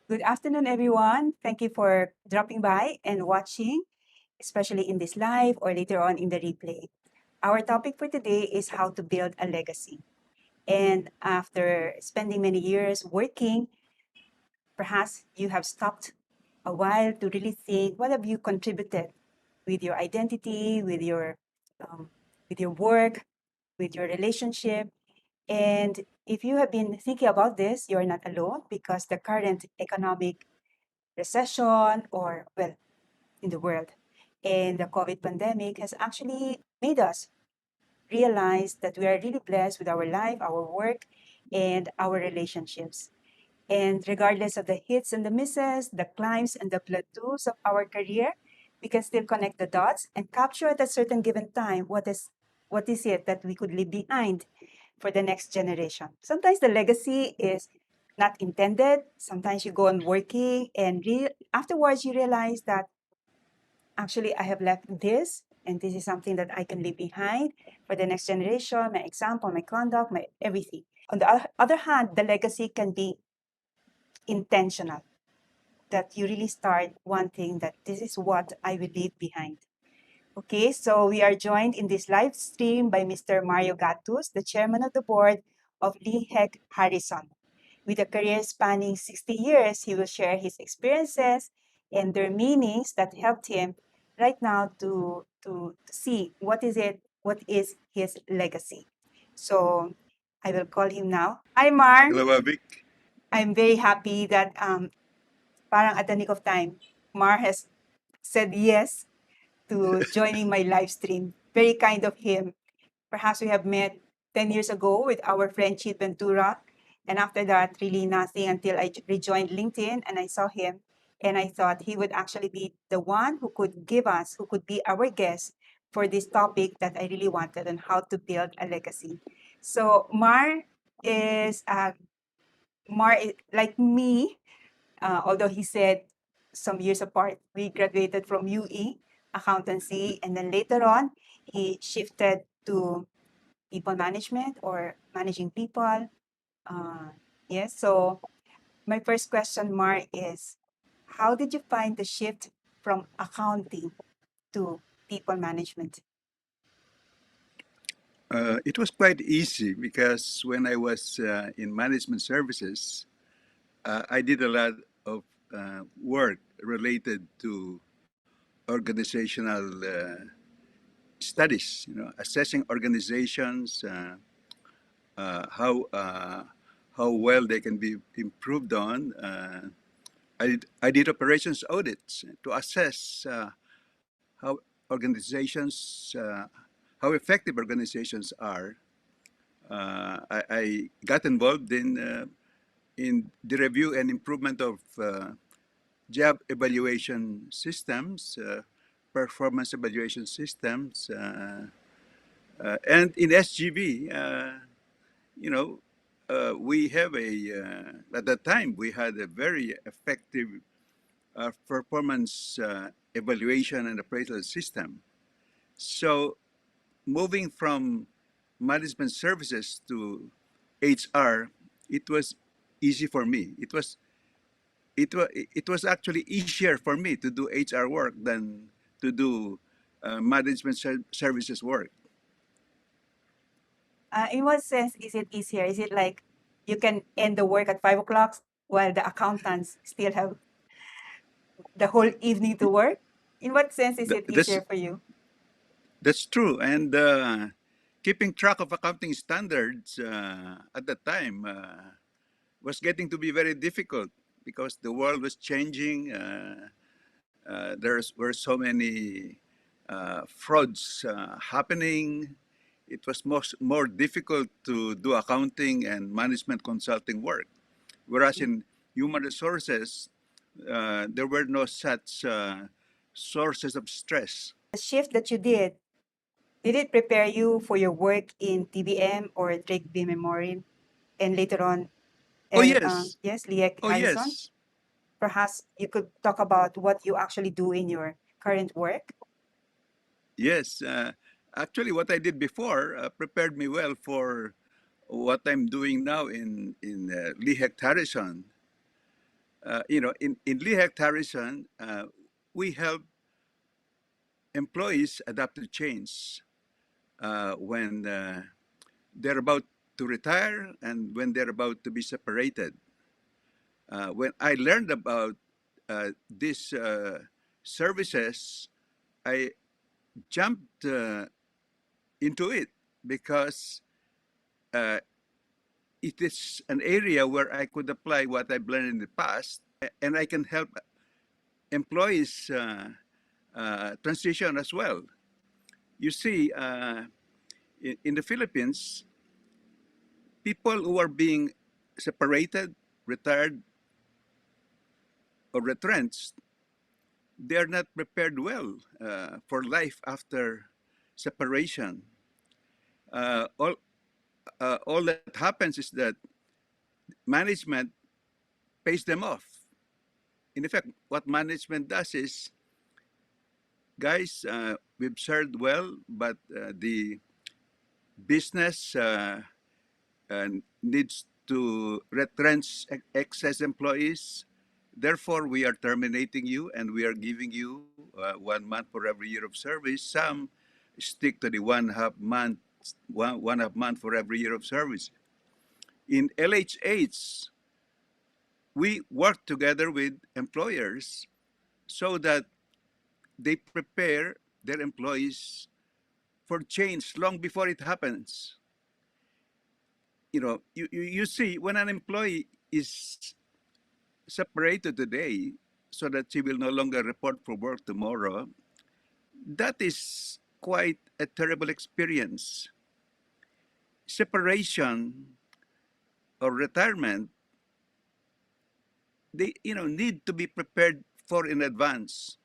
Good afternoon, everyone. Thank you for dropping by and watching, especially in this live or later on in the replay. Our topic for today is how to build a legacy. And after spending many years working, perhaps you have stopped a while to really think what have you contributed with your identity, um, with your work, with your relationship. And if you have been thinking about this, you're not alone because the current economic recession or, well, in the world. And the COVID pandemic has actually made us realize that we are really blessed with our life, our work, and our relationships. And regardless of the hits and the misses, the climbs and the plateaus of our career, we can still connect the dots and capture at a certain given time what is it that we could leave behind for the next generation. Sometimes the legacy is not intended. Sometimes you go on working and afterwards you realize that actually I have left this and this is something that I can leave behind for the next generation, my example, my conduct, my everything. On the other hand, the legacy can be intentional, that you really start wanting that this is what I will leave behind. Okay, so we are joined in this live stream by Mr. Mario Gatus, the chairman of the board of Lee Heck Harrison. With a career spanning 60 years, he will share his experiences and their meanings that helped him right now to see what is his legacy. So I will call him now. Hi, Mar. Hello, Vic. I'm very happy that parang at the nick of time, Mar has said yes to joining my live stream. Very kind of him. Perhaps we have met 10 years ago with our friend Chit Ventura. And after that, really nothing until I rejoined LinkedIn and I saw him. And I thought he would actually be the one who could be our guest for this topic that I really wanted on how to build a legacy. So is, uh, Mar is like me, although he said some years apart, we graduated from UE accountancy, and then later on, he shifted to people management or managing people. Uh, yes. So my first question, Mar, is how did you find the shift from accounting to people management? It was quite easy because when I was in management services, I did a lot of work related to organizational studies. Assessing organizations, how well they can be improved on. I did operations audits to assess how organizations, how effective organizations are. I got involved in the review and improvement of job evaluation systems, performance evaluation systems, and in SGV, we have at that time we had a very effective performance evaluation and appraisal system. So moving from management services to HR, it was easy for me. It was actually easier for me to do HR work than to do management services work. In what sense is it easier? Is it like you can end the work at 5 o'clock while the accountants still have the whole evening to work? In what sense is Th- it That's easier for you? that's true, and keeping track of accounting standards at that time was getting to be very difficult because the world was changing. There were so many frauds happening. It was more difficult to do accounting and management consulting work. Whereas Mm. in human resources, there were no such sources of stress. The shift that you did it prepare you for your work in TBM or Drake B. Memorial and later on, Oh, yes. yes, Liek Oh, Harrison? yes. Perhaps you could talk about what you actually do in your current work. Yes. Actually, what I did before prepared me well for what I'm doing now in Lehigh Harrison. In Lee Hecht Harrison, we help employees adapt to change when they're about to retire and when they're about to be separated. When I learned about these services, I jumped into it because uh, it is an area where I could apply what I've learned in the past, and I can help employees transition as well. You see, in the Philippines, people who are being separated, retired, or retrenched, they are not prepared well for life after separation. Uh, all, all that happens is that management pays them off. In effect, what management does is, guys, we've served well, but the business needs to retrench excess employees. Therefore, we are terminating you and we are giving you 1 month for every year of service. Some stick to the 1.5 month, 1.5 month for every year of service. In LHH, we work together with employers so that they prepare their employees for change long before it happens. You see, when an employee is separated today so that she will no longer report for work tomorrow, that is quite a terrible experience. Separation or retirement, they need to be prepared for in advance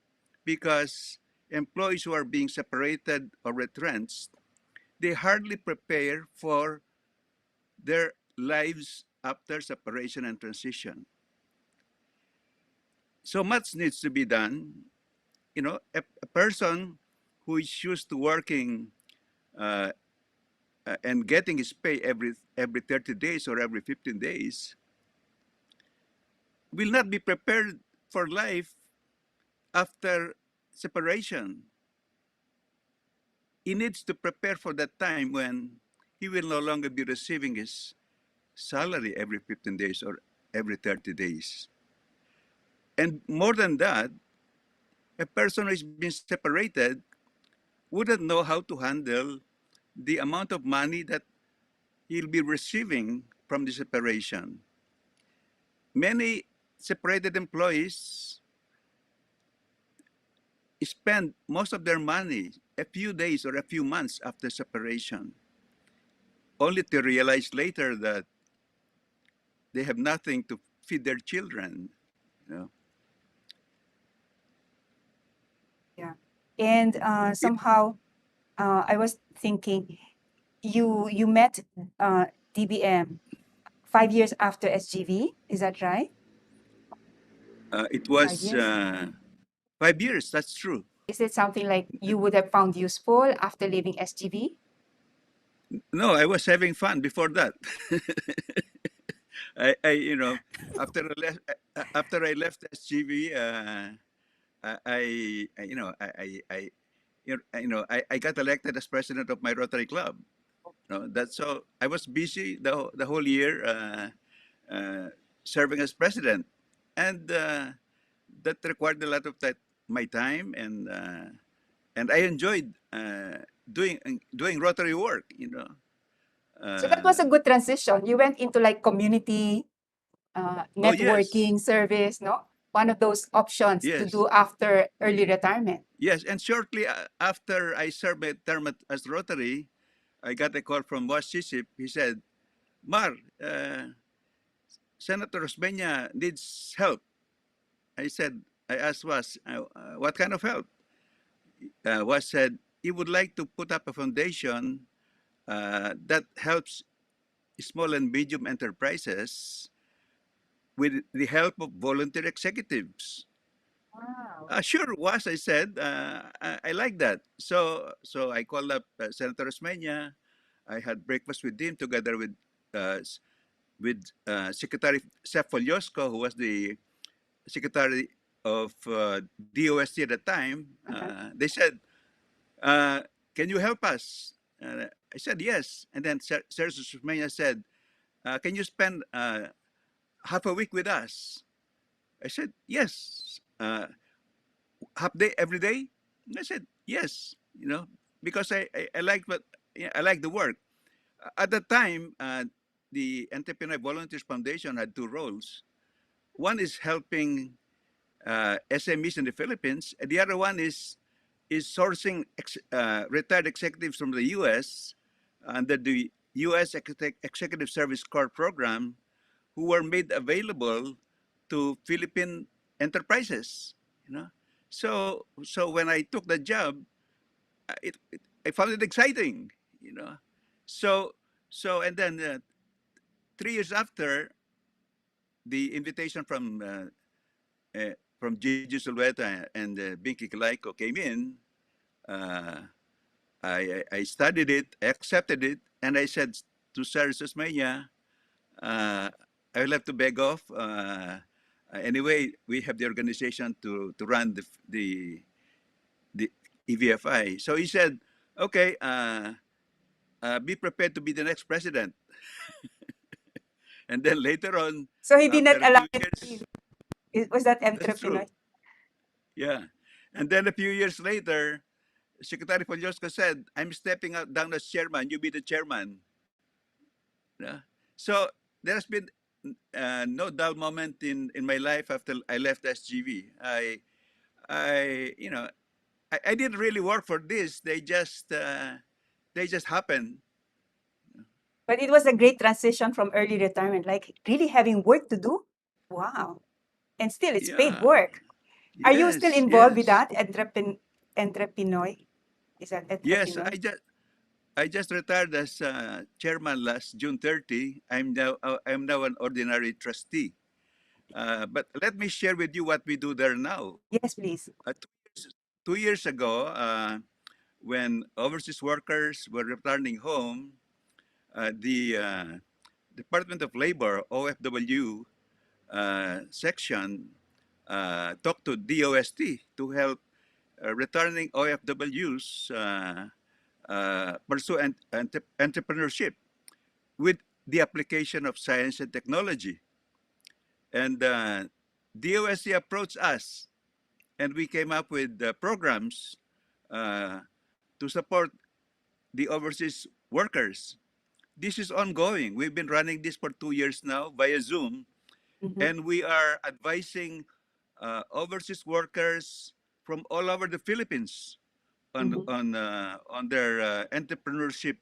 because employees who are being separated or retrenched, they hardly prepare for their lives after separation and transition. So much needs to be done. A person who is used to working uh, and getting his pay every 30 days or every 15 days will not be prepared for life after separation. He needs to prepare for that time when he will no longer be receiving his salary every 15 days or every 30 days. And more than that, a person who is being separated wouldn't know how to handle the amount of money that he'll be receiving from the separation. Many separated employees spend most of their money a few days or a few months after separation, only to realize later that they have nothing to feed their children. You know? Yeah. And It, somehow I was thinking you met DBM 5 years after SGV. Is that right? it 5 years. 5 years, that's true. Is it something like you would have found useful after leaving SGV? No, I was having fun before that. I after I left SGV, I got elected as president of my Rotary Club. That's so I was busy the whole year uh, serving as president, and that required a lot of that my time, and I enjoyed doing Rotary work. So that was Uh, a good transition. You went into like community oh yes, networking service, no? One of those options to yes, do after early retirement. yes. And shortly after I served my term as Rotary, I got a call from Boss Sisip. He said, "Mar, Senator Osmeña needs help." I asked Was, what kind of help? Was said he would like to put up a foundation that helps small and medium enterprises with the help of volunteer executives. Wow. Sure, Was, I said, I like that. So I called up Senator Osmeña. I had breakfast with him together with Secretary Seth Foliosco, who was the secretary of DOST at the time, Uh-huh. they said, uh, "Can you help us?" I said yes, and then Sergio Susmania said, "Can you spend half a week with us?" I said yes. Half day every day? I said yes. Because I like what I like the work. At the time, the Entrepreneur Volunteers Foundation had two roles. One is helping SMEs in the Philippines, and the other one is sourcing retired executives from the U.S. under the U.S. Executive Service Corps program, who were made available to Philippine enterprises. You know, so when I took the job, I found it exciting. You know, so and then 3 years after, the invitation from Gigi Sulweta and Binky Kalaiko came in. Uh, I studied it, accepted it, and I said to Sarah Susmaya, I will have to beg off. Anyway, we have the organization to run the EVFI. So he said, okay, be prepared to be the next president. And then later on, So he did after not a allow few you to leave. years, Was that that's entrepreneur? true. Yeah. And then a few years later, Secretary Polyosco said, I'm stepping out down as chairman. You be the chairman. Yeah. So there has been no dull moment in my life after I left SGV. I didn't really work for this. They just happened. But it was a great transition from early retirement, like really having work to do. Wow. And still, it's paid Yeah. work. Are you still Yes. involved with Yes. that? Entrepreneur? Is that Yes. entrepreneur? I just retired as chairman last June 30. I'm now an ordinary trustee. But let me share with you what we do there now. Yes, please. 2 years ago, when overseas workers were returning home, the Department of Labor (OFW) section talked to DOST to help returning OFWs pursue entrepreneurship with the application of science and technology. And DOST approached us, and we came up with programs uh, to support the overseas workers. This is ongoing. We've been running this for 2 years now via Zoom, Mhm. and we are advising overseas workers from all over the Philippines Mhm. on their entrepreneurship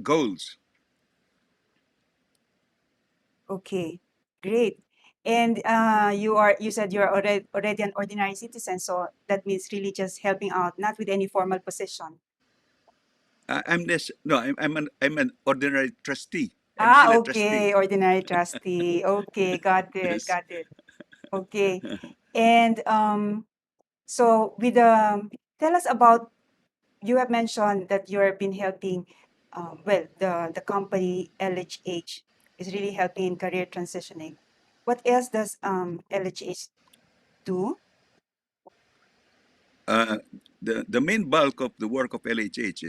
goals. Okay, great. And you said you're already an ordinary citizen, so that means really just helping out, not with any formal position. I'm this. No, I'm an ordinary trustee. I'm Ah, still a trustee. okay, ordinary trustee. Okay, got it, Yes. got it. Okay. And so with tell us about, you have mentioned that you have been helping, well, the company LHH is really helping in career transitioning. What else does LHH do? Uh, the main bulk of the work of LHH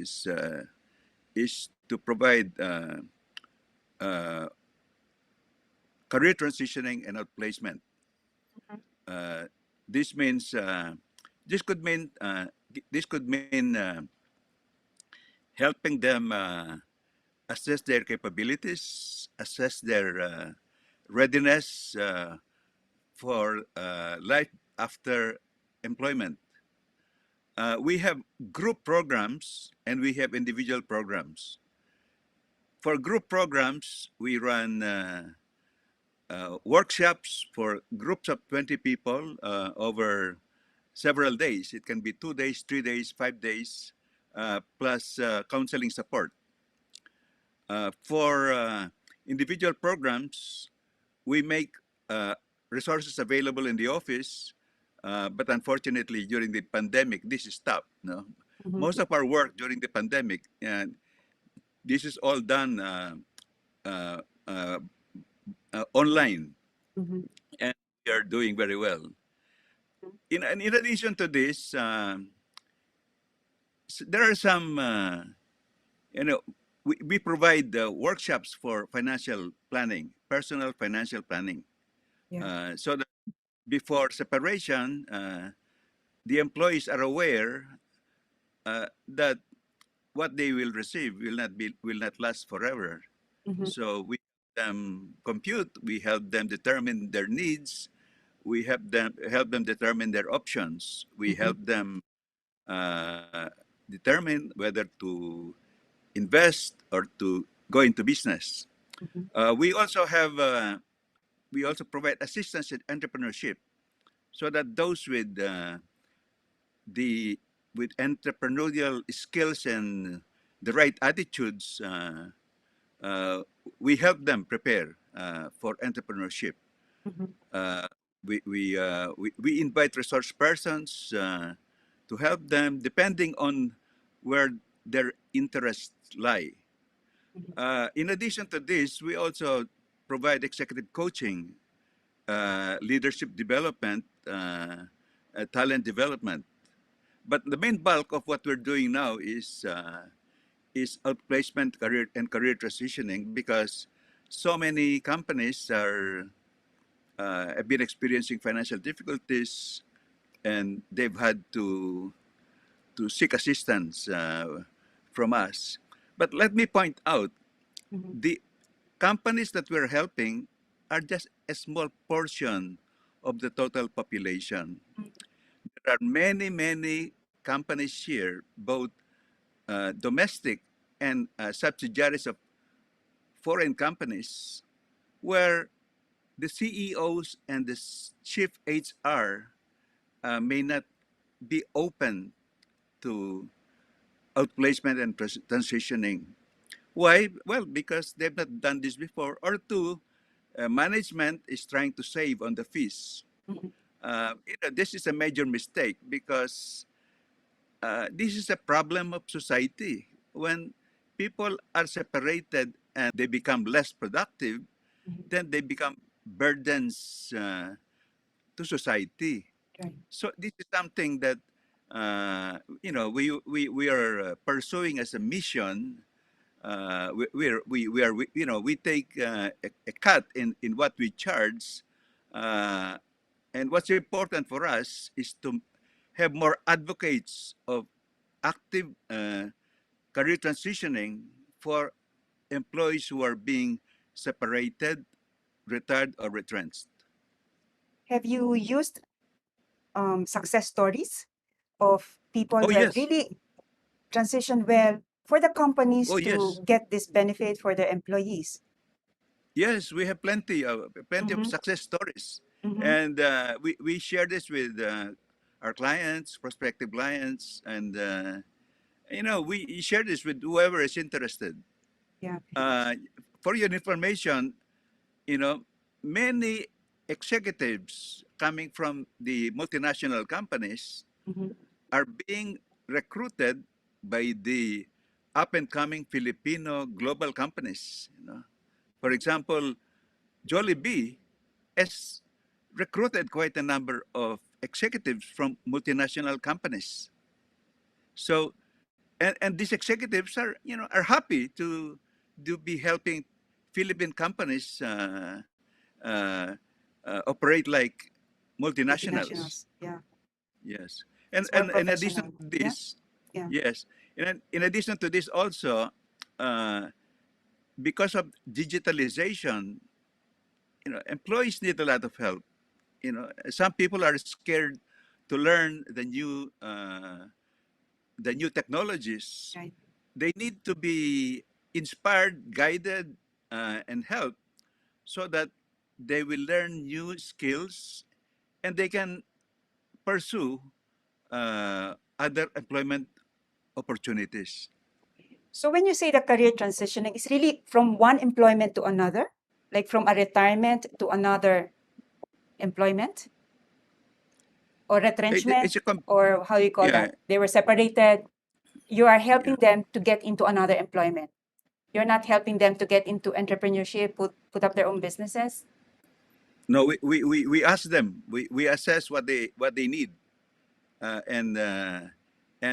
is to provide uh, career transitioning and outplacement. Mhm. Uh, this means this could mean helping them assess their capabilities, assess their readiness for life after employment. We have group programs and we have individual programs. For group programs, we run workshops for groups of 20 people over several days. It can be 2 days, 3 days, 5 days, plus counseling support. For individual programs, we make uh, resources available in the office, but unfortunately, during the pandemic, this is stopped. No, Mhm. most of our work during the pandemic, this is all done uh, uh, online, Mhm. and we are doing very well. In addition to this, there are some, you know, we provide workshops for financial planning, personal financial planning, Yeah. so that before separation, the employees are aware that what they will receive will not last forever. Mhm. So we help them compute, we help them determine their needs, we help them determine their options, we Mhm. help them determine whether to invest or to go into business. Mhm. We also provide assistance in entrepreneurship, so that those the with entrepreneurial skills and the right attitudes, uh, we help them prepare for entrepreneurship. Mhm. Uh, we invite resource persons to help them depending on where their interests lie. Mhm. In addition to this, we also provide executive coaching, leadership development, talent development. But the main bulk of what we're doing now is outplacement career and career transitioning, because so many companies have been experiencing financial difficulties, and they've had to seek assistance from us. But let me point out, Mhm. the companies that we're helping are just a small portion of the total population. There are many companies here, both domestic and subsidiaries of foreign companies, where the CEOs and the chief HR may not be open to outplacement and transitioning. Why? Well, because they've not done this before, or two, management is trying to save on the fees. Mhm. This is a major mistake, because this is a problem of society. When people are separated and they become less productive, Mhm. then they become burdens to society. Right. So this is something that we are pursuing as a mission. We take a cut in what we charge, uh, and what's important for us is to have more advocates of active career transitioning for employees who are being separated, retired, or retrenched. Have you used success stories of people Oh who have yes, really transitioned well for the companies oh to yes, get this benefit for their employees? yes. We have plenty of Mm-hmm. success stories, Mm-hmm. and we share this with our clients, prospective clients, and we share this with whoever is interested. Yeah. Uh, for your information, you know, many executives coming from the multinational companies Mm-hmm. are being recruited by the up and coming Filipino global companies. For example, Jollibee has recruited quite a number of executives from multinational companies. So, and these executives are happy to be helping Philippine companies uh, operate like multinationals. Multinationals. Yeah. Yes, and It's more and in addition professional. to Yeah. this, Yeah. yes, in addition to this also, uh, because of digitalization, employees need a lot of help. Some people are scared to learn the new technologies. Right. They need to be inspired, guided, and helped, so that they will learn new skills, and they can pursue other employment opportunities. So when you say the career transitioning, it's really from one employment to another, like from a retirement to another employment or retrenchment, It's a or how you call yeah, that? They were separated. You are helping yeah. them to get into another employment. You're not helping them to get into entrepreneurship, put up their own businesses. No, we ask them. We assess what they need, and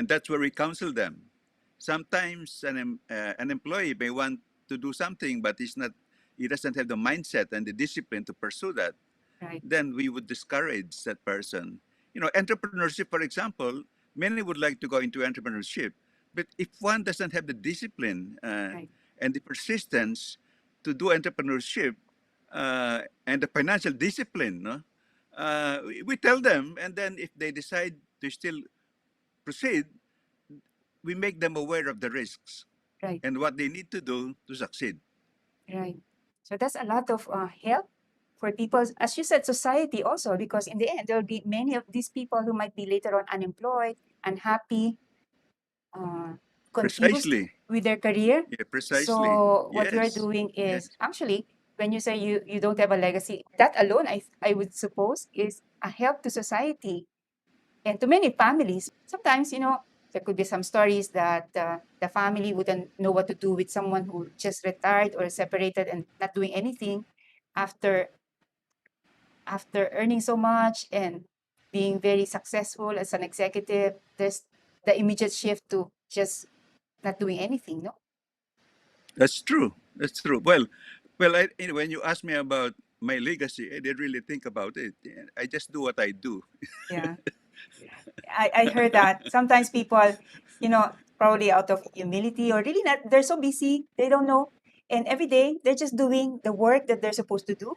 that's where we counsel them. Sometimes an employee may want to do something, but he doesn't have the mindset and the discipline to pursue that. Right, Then we would discourage that person. Entrepreneurship, for example, many would like to go into entrepreneurship, but if one doesn't have the discipline right, and the persistence to do entrepreneurship and the financial discipline, no, we tell them, and then if they decide to still proceed, we make them aware of the risks right, and what they need to do to succeed. right. So that's a lot of help for people, as you said, society also, because in the end, there'll be many of these people who might be later on unemployed, unhappy, uh, confused Precisely. with their career. Yeah, precisely. So what you are Yes. doing Yes. is actually, when you say you don't have a legacy, that alone, I would suppose, is a help to society and to many families. Sometimes, there could be some stories that the family wouldn't know what to do with someone who just retired or separated and not doing anything after earning so much and being very successful as an executive. There's the immediate shift to just not doing anything, no? That's true. That's true. Well, when you ask me about my legacy, I didn't really think about it. I just do what I do. Yeah. I heard that sometimes people, probably out of humility or really not, they're so busy, they don't know. And every day they're just doing the work that they're supposed to do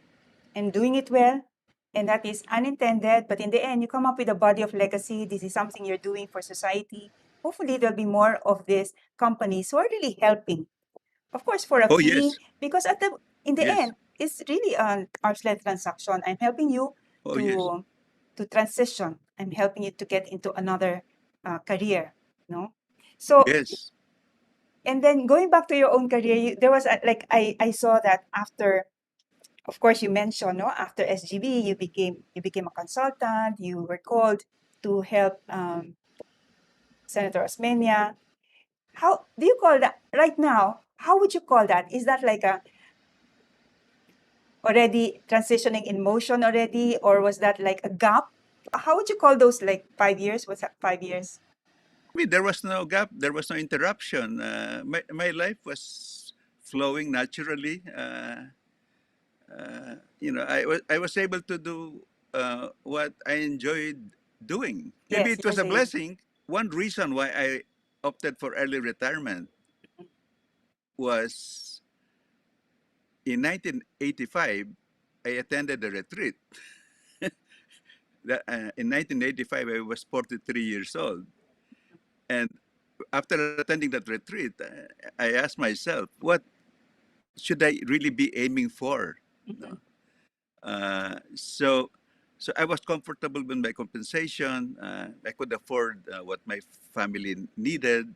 and doing it well. And that is unintended. But in the end, you come up with a body of legacy. This is something you're doing for society. Hopefully, there'll be more of these companies who are really helping. Of course, for a Oh fee, yes, because in the yes. end, it's really an arm's length transaction. I'm helping you Oh yes, to transition. I'm helping you to get into another career. No, so yes. and then going back to your own career, there was like I saw that after, of course, you mentioned, no, after SGB, you became a consultant. You were called to help Senator Osmeña. How do you call that right now? How would you call that? Is that like a already transitioning in motion already, or was that like a gap? How would you call those, like 5 years? What's that, 5 years? I mean, there was no gap. There was no interruption. My life was flowing naturally. I was able to do what I enjoyed doing. Maybe Yes, it you were was a saying. blessing. One reason why I opted for early retirement was in 1985. I attended a retreat. In 1985, I was 43 years old, and after attending that retreat, I asked myself, what should I really be aiming for? Mhm. No? So I was comfortable with my compensation. I could afford what my family needed.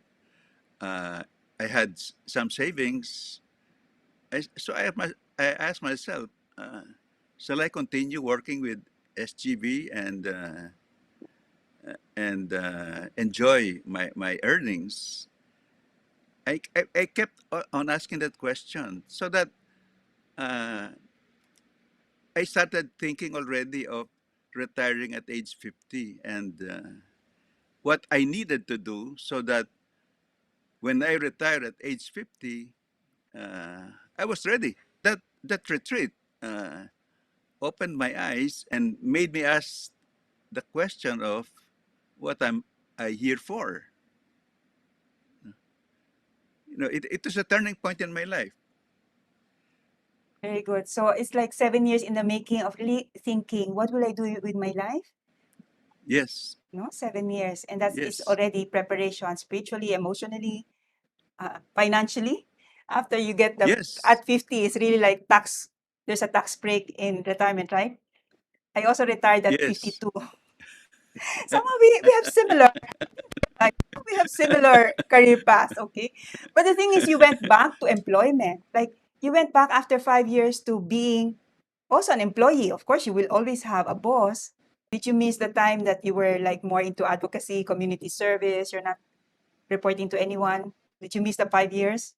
Uh, I had some savings. I asked myself, shall I continue working with SGB and enjoy my earnings? I kept on asking that question, so that uh, I started thinking already of retiring at age 50, and what I needed to do so that when I retired at age 50, I was ready. That retreat opened my eyes and made me ask the question of what am I here for? It was a turning point in my life. Very good. So it's like 7 years in the making of really thinking, what will I do with my life? Yes, No, 7 years. And that is yes, already preparation spiritually, emotionally, financially. After you get yes, at 50, it's really like there's a tax break in retirement, right? I also retired at yes. 52. Somehow we have similar, like, we have similar career paths, okay? But the thing is, you went back to employment. Like, you went back after 5 years to being also an employee. Of course, you will always have a boss. Did you miss the time that you were like more into advocacy, community service? You're not reporting to anyone. Did you miss the 5 years?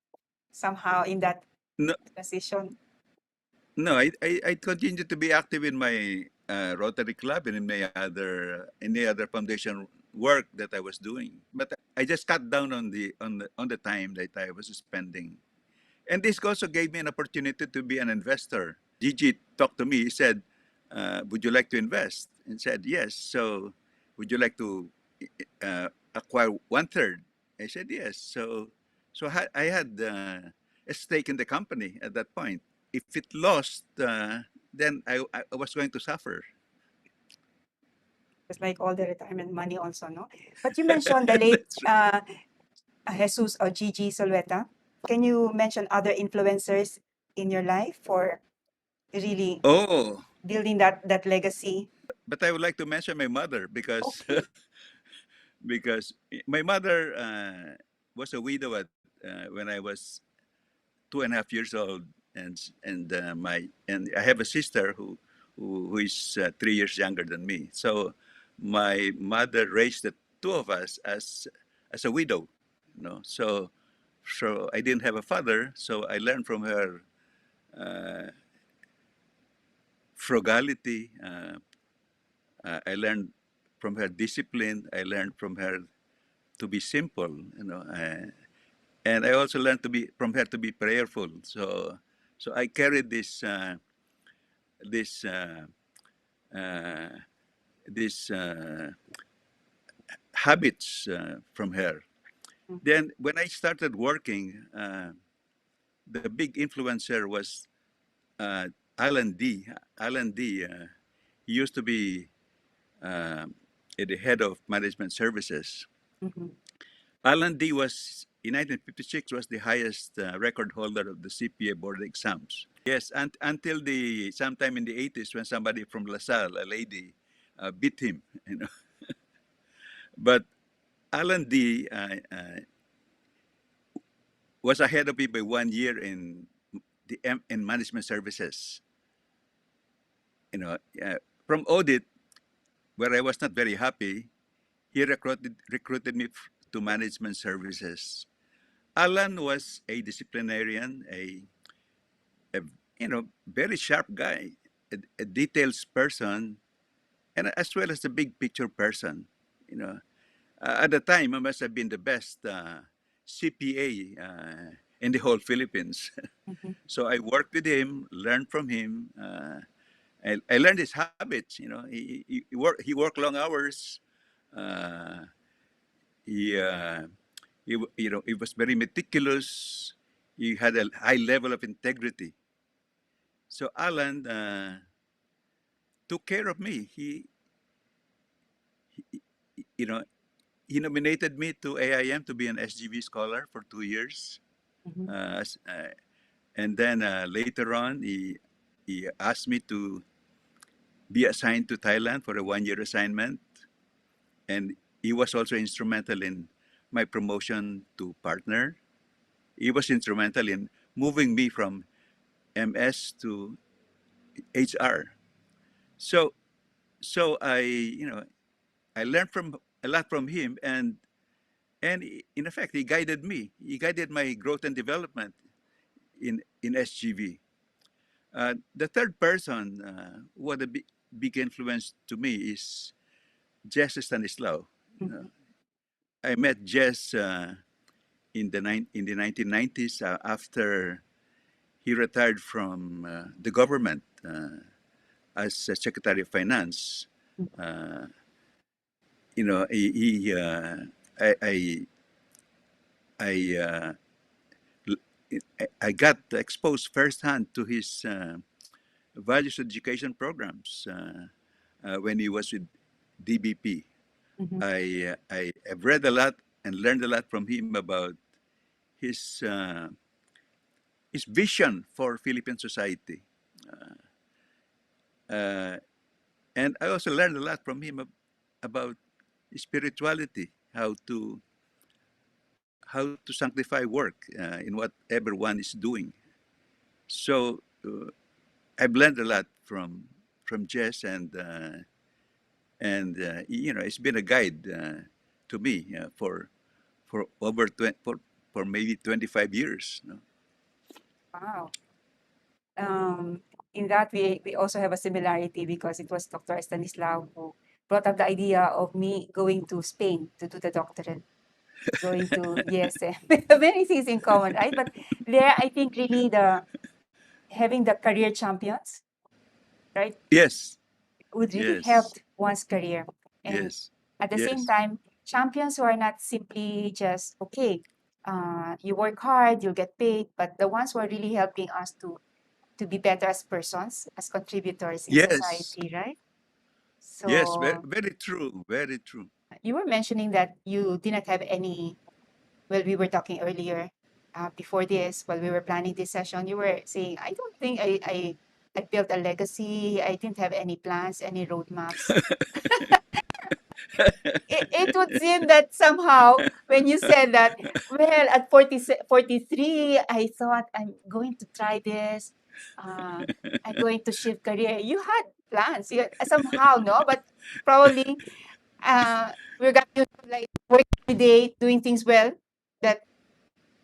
somehow in that No, transition? no, I continue to be active in my Rotary Club and in my other any other foundation work that I was doing. But I just cut down on the time that I was spending. And this also gave me an opportunity to be an investor. Gigi talked to me. He said, "Would you like to invest?" And said, "Yes." So, would you like to acquire one third? I said, "Yes." So I had a stake in the company at that point. If it lost, then I was going to suffer. It's like all the retirement money also, no? But you mentioned the late That's right. Jesus or Gigi Solveta. Can you mention other influencers in your life for really Oh, building that legacy? but I would like to mention my mother because Okay. because my mother was a widow when I was 2.5 years old, and I have a sister who is 3 years younger than me. So my mother raised the two of us as a widow, you know. So I didn't have a father, so I learned from her uh, frugality. I learned from her discipline. I learned from her to be simple, you know. And I also learned to be from her to be prayerful. So I carried this uh, uh, these habits from her. Mm. Then when I started working, the big influencer was uh, Alan D. Alan D. He used to be uh, the head of management services. Mhm. Alan D. was in 1956 was the highest record holder of the CPA board exams. Yes, and until the sometime in the 80s when somebody from LaSalle, a lady, beat him. You know, but Alan D. Was ahead of me by 1 year in in management services. You know, from audit where I was not very happy, he recruited me to management services. Alan was a disciplinarian, a very sharp guy, a details person, and as well as a big picture person. You know, at the time, I must have been the best CPA in the whole Philippines. Mhm. So I worked with him, learned from him. I learned his habits. You know, he worked long hours. Uh, he, he was very meticulous. He had a high level of integrity. So Alan took care of me. He you know, he nominated me to AIM to be an SGV scholar for 2 years. Mhm. Uh, as- uh, and then later on, he asked me to be assigned to Thailand for a 1 year assignment. And he was also instrumental in my promotion to partner. He was instrumental in moving me from MS to HR. So I learned from a lot from him, and in effect he guided me. He guided my growth and development in SGV. The third person who had a big influence to me is Jess Stanislao. You know, Mhm. I met Jess in the 1990s after he retired from the government as Secretary of Finance. Mhm. Uh, he I I I, I got exposed firsthand to his values education programs when he was with DBP. Mhm. I have read a lot and learned a lot from him about his uh, his vision for Philippine society. Uh, and I also learned a lot from him about spirituality, how to sanctify work in whatever one is doing. So I've learned a lot from Jess, and it's been a guide to me for over 20, for maybe 25 years. No? Wow. Um, in that we also have a similarity because it was Dr. Stanislaw who brought up the idea of me going to Spain to do the doctorate, going to ESM. Many things in common, right? But there, I think really the having the career champions, right, Yes, would really yes, help one's career. And yes, at the same yes, time, champions who are not simply just, okay, you work hard, you'll get paid, but the ones who are really helping us to be better as persons, as contributors in yes, society, right? yes. Very, So very true. Very true. you were mentioning that you did not have any, well, we were talking earlier before this, while we were planning this session, you were saying, I don't think I built a legacy. I didn't have any plans, any roadmaps. It would seem that somehow when you said that, well, at 43, I thought I'm going to try this. Uh, I'm going to shift career. You had plans, somehow, no? But probably we're going to like work every day, doing things well. That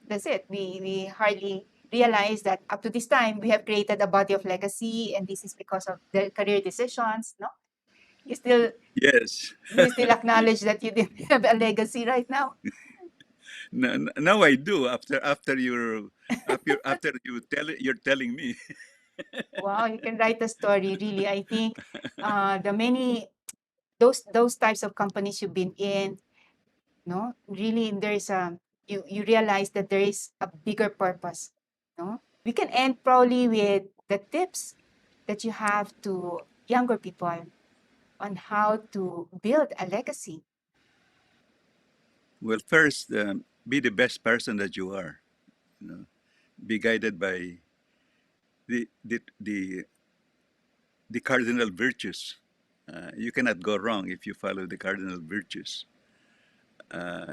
that's it. We hardly realize that up to this time we have created a body of legacy, and this is because of the career decisions. No, you still Yes. do you still acknowledge that you didn't have a legacy right now? Now I do. After you're telling me. Wow, you can write a story. Really, I think the many those types of companies you've been in, no, really, there's a you realize that there is a bigger purpose. No, we can end probably with the tips that you have to younger people on how to build a legacy. Well, first, be the best person that you are. You know, be guided by the the the, the cardinal virtues. You cannot go wrong if you follow the cardinal virtues.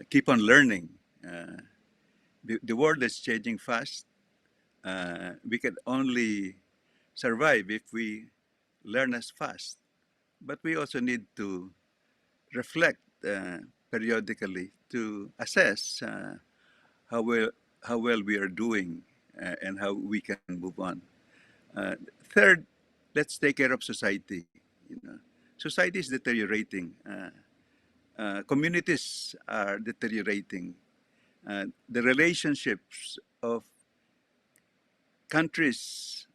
Keep on learning. Uh, the world is changing fast. We can only survive if we learn as fast. But we also need to reflect periodically to assess how well how well we are doing and how we can move on. Uh, Third, let's take care of society. You know, society is deteriorating. Communities are deteriorating. The relationships of countries,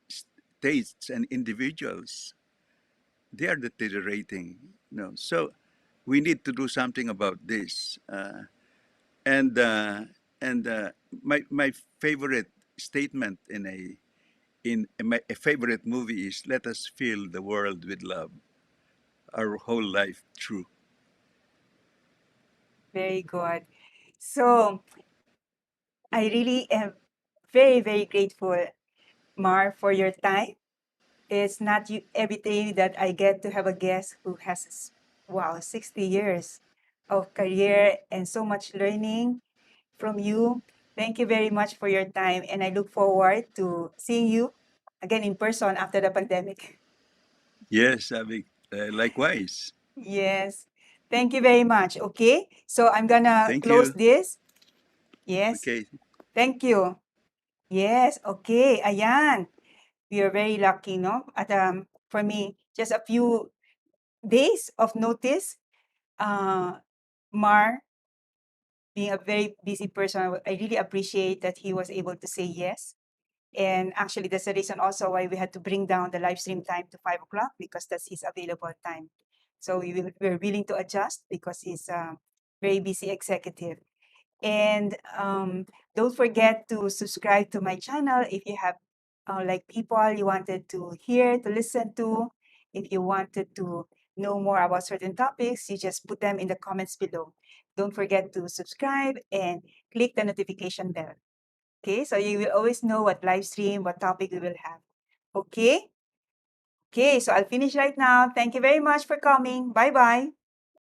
states, and individuals, they are deteriorating. So we need to do something about this. And and my favorite statement a favorite movie is "Let us fill the world with love, our whole life through." Very good. So I really am very, very grateful, Mar, for your time. It's not every day that I get to have a guest who has, wow, 60 years of career and so much learning from you. Thank you very much for your time. And I look forward to seeing you again in person after the pandemic. Yes, likewise. Yes. Thank you very much. Okay. So I'm going to Thank close you. this. Yes. Okay. Thank you. Yes. Okay. Ayan. We are very lucky, no? At for me, just a few days of notice. Mar, being a very busy person, I really appreciate that he was able to say yes. And actually, that's the reason also why we had to bring down the live stream time to 5 o'clock because that's his available time. So we're willing to adjust because he's a very busy executive. And don't forget to subscribe to my channel if you have like people you wanted to hear, to listen to. If you wanted to know more about certain topics, you just put them in the comments below. Don't forget to subscribe and click the notification bell. Okay, so you will always know what live stream, what topic we will have. Okay, okay, so I'll finish right now. Thank you very much for coming. Bye bye.